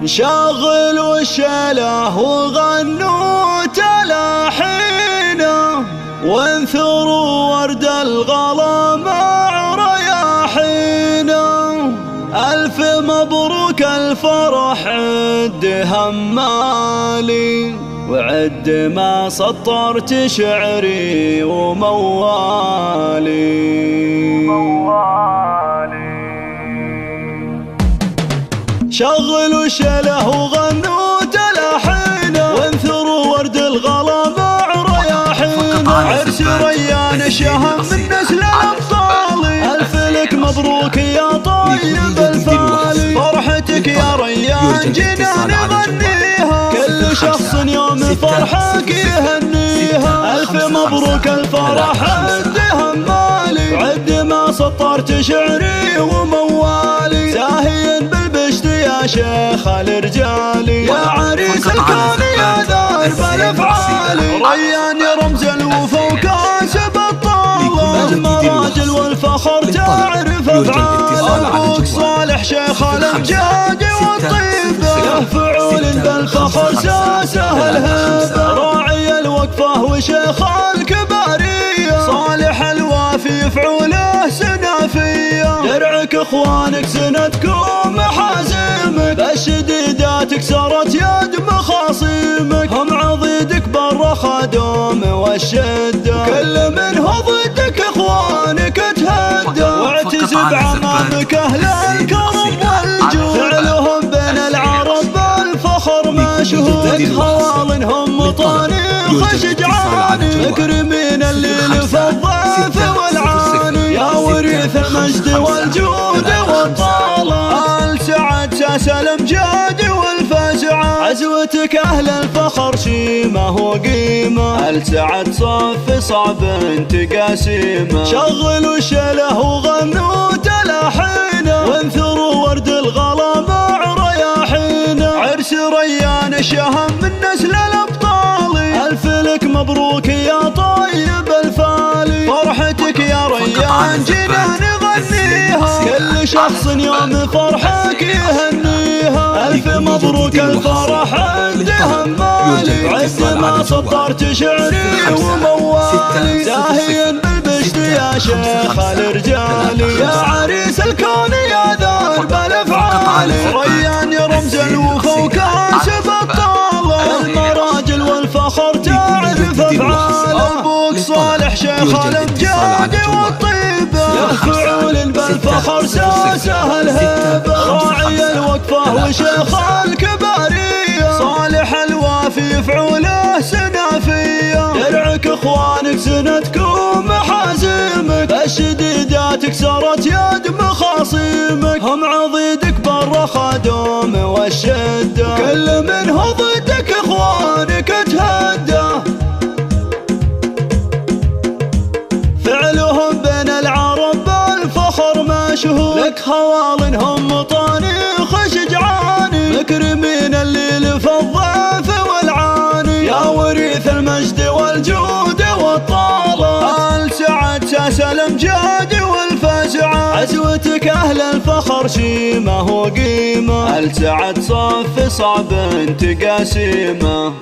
شغل وشله وغنوا تلاحينه، وانثروا ورد الغلا مع رياحينه. ألف مبروك الفرح عد همالي، وعد ما سطرت شعري وموالي. شغلوا شله وغنوا تلاحينه، وانثروا ورد الغلا مع رياحينه. عرس ريان الشهم من نسل الأبطال، ألف لك مبروك يا طيب الفالي. فرحتك يا ريان جينا نغنيها، كل شخص يوم فرحك يهنيها. ألف مبروك الفرح عد همالي، عد ما سطرت شعري وموالي. زاهيا بالبشت يا شيخ الرجالي، يا عريس الكون يا درب الافعالي. ريان يا رمز الوفا وكاسب الطالة، المراجل والفخر تعرف افعاله. ابوك صالح شيخ الامجاد والطيبة، له فعول بالفخر ساسه الهبة. راعي الوقفة وشيخ الكبارية، صالح الوافي فعوله سنافية. درعك اخوانك سندكم محازمك، بالشديدات كسرت يد مخاصمك. هم عضيدك برا خدوم والشدة، كل منه ضدك اخوانك تهدى. واعتزب عمامك اهل الكرم والجود، فعلهم بين العرب بالفخر مشهود. لك خوال هم مطانيخ شجعاني، مكرمين الليل في الضيف والعاني. يا وريث المجد والجود والطالة، آل سعد ساس الامجاد والفزعة. عزوتك اهل الفخر شيمة وقيمة، آل سعد صف صعب تقاسيمه. شغلوا شله وغنوا تلاحينه، وانثروا ورد الغلا مع رياحينه. عرس ريان الشهم من نسل الابطال، الف لك مبروك يا طيب الفالي. فرحتك يا ريان جينا نغنيها، كل شخص يوم فرحك يهنيها. الف مبروك الفرح عد همالي، عد ما سطرت شعري وموالي. زاهيا بالبشت يا شيخ الرجالي، يا عريس الكون يا درب الافعالي. ريان يا رمز الوفا وكاسب الطالة، المراجل والفخر تعرف افعاله. ابوك صالح شيخ الامجاد والطيبة، له فعول بالفخر ساسه الهبة. راعي الوقفة وشيخ الكبارية، صالح الوافي فعوله سنافية. درعك اخوانك سندكم محازمك، الشديدات كسرت يد مخاصمك. هم عضيدك برا خدوم والشدة، كل منه ضدك اخوانك تهدى. فعلهم بين العرب بالفخر مشهود، لك خوال هم مطانيخ شجعاني. مكرمين الليل في الضيف والعاني، يا وريث المجد والجود والطالة. آل سعد ساس الامجاد والفزعة، عزوتك اهل الفخر شيمة وقيمة. آل سعد صف صعب تقاسيمه.